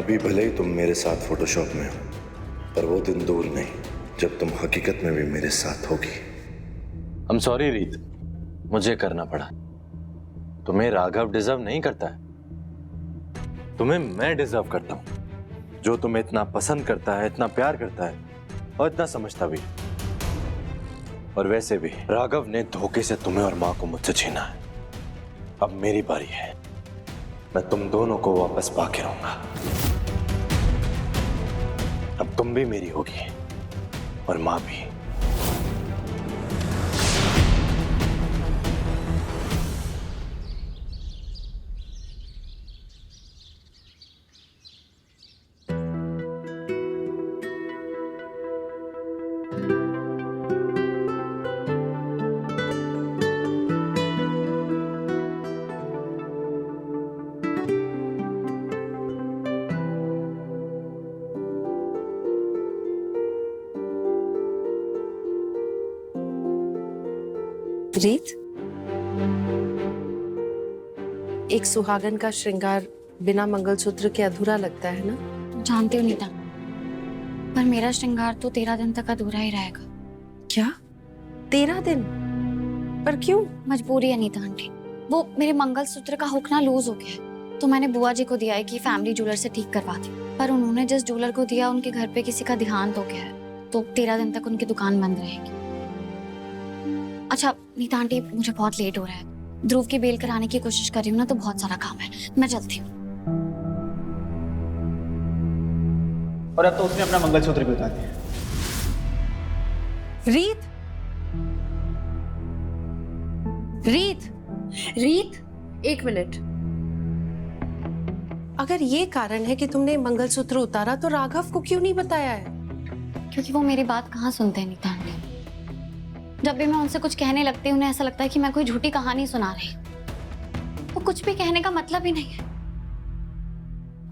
अभी भले ही तुम मेरे साथ फोटोशॉप में हो, पर वो दिन दूर नहीं जब तुम हकीकत में भी मेरे साथ होगी। I'm sorry रीत, मुझे करना पड़ा। तुम्हें राघव डिजर्व नहीं करता है, तुम्हें मैं डिजर्व करता हूं, जो तुम्हें इतना पसंद करता है, इतना प्यार करता है और इतना समझता भी। और वैसे भी राघव ने धोखे से तुम्हें और मां को मुझसे छीना है। अब मेरी बारी है, मैं तुम दोनों को वापस पाके रहूंगा। अब तुम भी मेरी होगी और मां भी। रीत, एक सुहागन का श्रृंगार बिना मंगलसूत्र के अधूरा लगता है ना? जानती हूँ नीता, पर मेरा श्रृंगार तो 13 दिन तक अधूरा ही रहेगा। क्या 13 दिन? पर क्यों? मजबूरी है नीता आंटी, वो मेरे मंगलसूत्र का हुक ना लूज हो गया है, तो मैंने बुआ जी को दिया है कि फैमिली ज्वेलर से ठीक करवा दी। पर उन्होंने जिस ज्वेलर को दिया उनके घर पे किसी का देहांत हो गया है, तो 13 दिन तक उनकी दुकान बंद रहेगी। अच्छा नीता आंटी, मुझे बहुत लेट हो रहा है, ध्रुव की बेल कराने की कोशिश कर रही हूँ ना, तो बहुत सारा काम है, मैं चलती हूँ। और अब तो उसने अपना मंगलसूत्र भी उतार दिया। रीत, रीत, रीत, एक मिनट। अगर ये कारण है कि तुमने मंगलसूत्र उतारा, तो राघव को क्यों नहीं बताया है? क्योंकि वो मेरी बात कहाँ सुनते हैं नीता आंटी। जब भी मैं उनसे कुछ कहने लगती हूँ, उन्हें ऐसा लगता है कि मैं कोई झूठी कहानी सुना रही हूँ। वो कुछ भी कहने का मतलब ही नहीं है।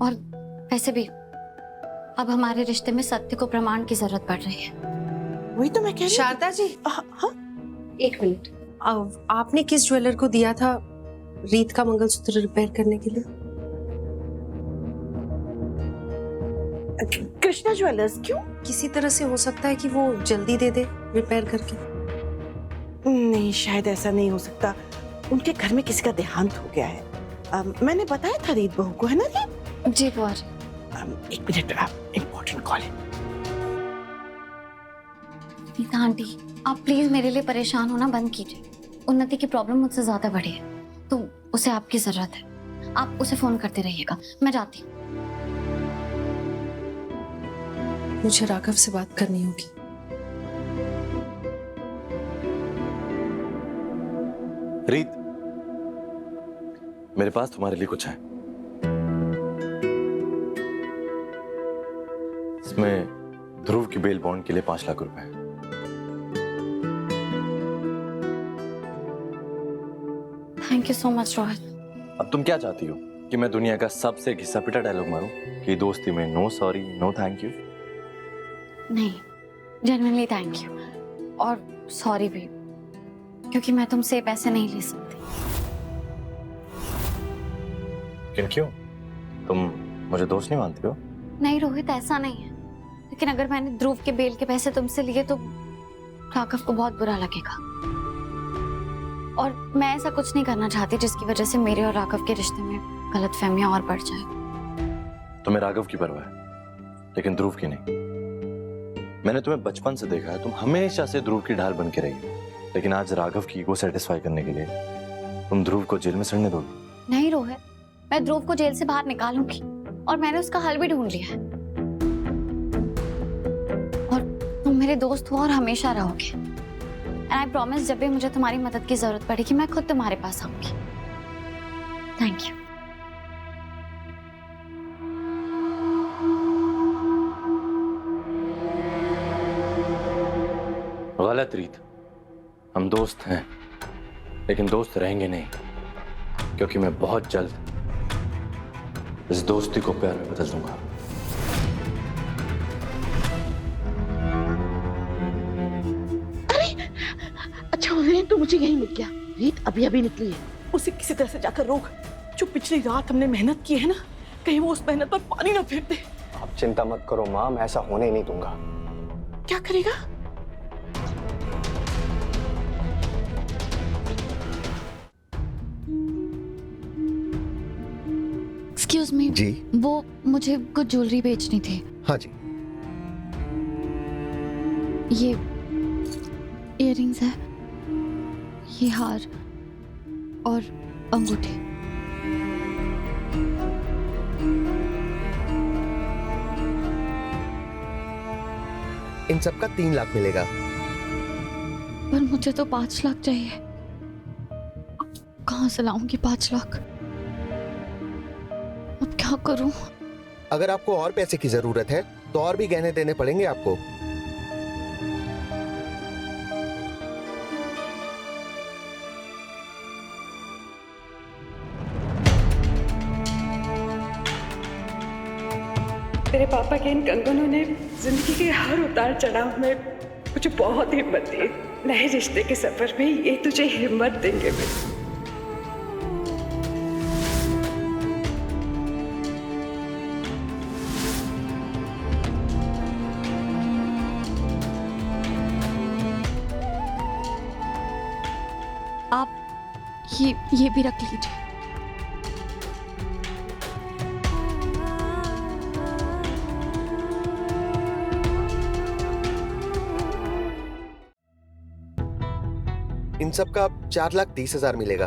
और वैसे भी अब हमारे रिश्ते में सत्य को प्रमाण की जरूरत पड़ रही है। वही तो मैं कह रही हूँ। शारदा जी, हाँ? एक मिनट। आपने किस ज्वेलर को दिया था रीत का मंगलसूत्र रिपेयर करने के लिए? कृष्णा ज्वेलर्स। क्यों? किसी तरह से हो सकता है कि वो जल्दी दे दे रिपेयर करके। नहीं, शायद ऐसा नहीं हो सकता, उनके घर में किसी का देहांत हो गया है। मैंने बताया था रीत बहू को, है ना रीत? जी बुआ। एक मिनट, इम्पोर्टेंट कॉल है। नीता आंटी, आप प्लीज मेरे लिए परेशान होना बंद कीजिए। उन्नति की प्रॉब्लम मुझसे ज्यादा बड़ी है, तो उसे आपकी जरूरत है। आप उसे फोन करते रहिएगा, मैं जाती हूँ। मुझे राघव से बात करनी होगी। रीत, मेरे पास तुम्हारे लिए कुछ है। इसमें ध्रुव की बेल बॉन्ड के लिए 5 लाख रुपए है। Thank you so much Rohit. अब तुम क्या चाहती हो कि मैं दुनिया का सबसे घिसा पिटा डायलॉग मारूं कि दोस्ती में no sorry no thank you? नहीं, जेन्युइनली थैंक यू, और सॉरी भी, क्योंकि मैं तुमसे पैसे नहीं ले सकती। लेकिन क्यों? तुम मुझे दोस्त नहीं मानती हो? नहीं रोहित, ऐसा नहीं है, लेकिन अगर मैंने ध्रुव के बेल के पैसे तुमसे लिए तो राघव को बहुत बुरा लगेगा, और मैं ऐसा कुछ नहीं करना चाहती जिसकी वजह से मेरे और राघव के रिश्ते में गलतफहमियां और बढ़ जाए। तुम्हें राघव की परवाह है, लेकिन ध्रुव की नहीं। मैंने तुम्हें बचपन से देखा है, तुम हमेशा से ध्रुव की ढाल बन के रही हो, लेकिन आज राघव की ईगो सेटिस्फाई करने के लिए तुम ध्रुव को जेल में सड़ने दोगी? नहीं रोहित, मैं ध्रुव को जेल से बाहर निकालूंगी, और मैंने उसका हल भी ढूंढ लिया है। और तुम मेरे दोस्त हो और हमेशा रहोगे। एंड आई प्रॉमिस, जब भी मुझे तुम्हारी मदद की जरूरत पड़ेगी मैं खुद तुम्हारे पास आऊंगी। Thank you. गलत रीत, हम दोस्त हैं, लेकिन दोस्त रहेंगे नहीं, क्योंकि मैं बहुत जल्द इस दोस्ती को प्यार में बदल दूंगा। अच्छा हुआ तो मुझे यही मिल गया। रीत अभी अभी निकली है, उसे किसी तरह से जाकर रोक। जो पिछली रात हमने मेहनत की है ना, कहीं वो उस मेहनत पर पानी ना फेर दे। आप चिंता मत करो माँ, मैं ऐसा होने ही नहीं दूंगा। क्या करेगा? एक्सक्यूज मी जी। वो मुझे कुछ ज्वेलरी बेचनी थी। हाँ जी। ये इयररिंग्स है, ये हार और अंगूठी। इन सब का 3 लाख मिलेगा। पर मुझे तो 5 लाख चाहिए। अब कहाँ से लाऊंगी 5 लाख? अब क्या करूं? अगर आपको और पैसे की जरूरत है तो और भी गहने देने पड़ेंगे आपको। तेरे पापा के इन कंगनों ने जिंदगी के हर उतार चढ़ाव में मुझे बहुत हिम्मत दी। नए रिश्ते के सफर में ये तुझे हिम्मत देंगे। मैं आप ये भी रख लीजिए। इन सब का 4,30,000 मिलेगा।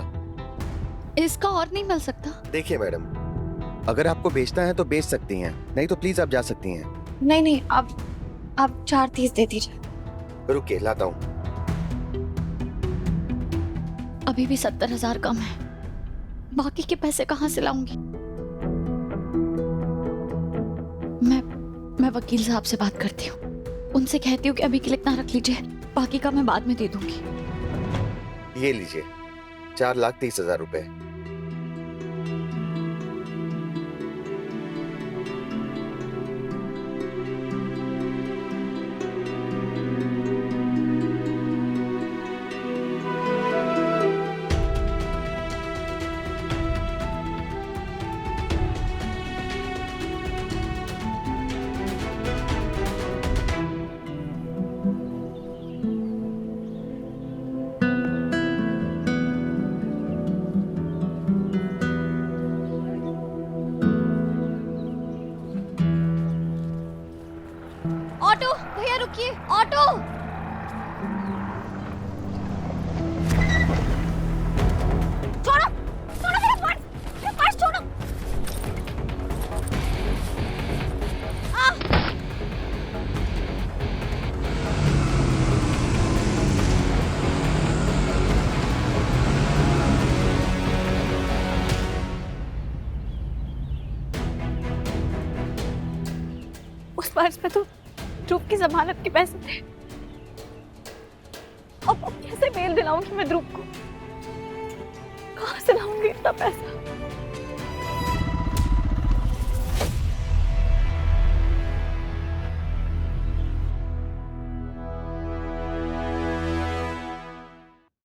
इसका और नहीं मिल सकता? देखिए मैडम, अगर आपको बेचना है तो बेच सकती हैं, नहीं तो प्लीज आप जा सकती हैं। नहीं नहीं, आप 4,30 दे दीजिए। रुकिए लाता हूँ। अभी भी 70,000 कम है। बाकी के पैसे कहाँ से लाऊंगी? मैं वकील साहब से बात करती हूँ, उनसे कहती हूँ कि अभी के लिए इतना रख लीजिए, बाकी का मैं बाद में दे दूंगी। ये लीजिए 4,30,000 रुपए। ऑटो भैया रुकिए, ऑटो। छोड़ो छोड़ो मेरा पर्स, मेरा पर्स छोड़ो। उस पर्स में तो ध्रुव की जमानत के पैसे थे। अब कैसे मेल दिलाऊंगी मैं ध्रुव को? कहां से लाऊंगी इतना पैसा?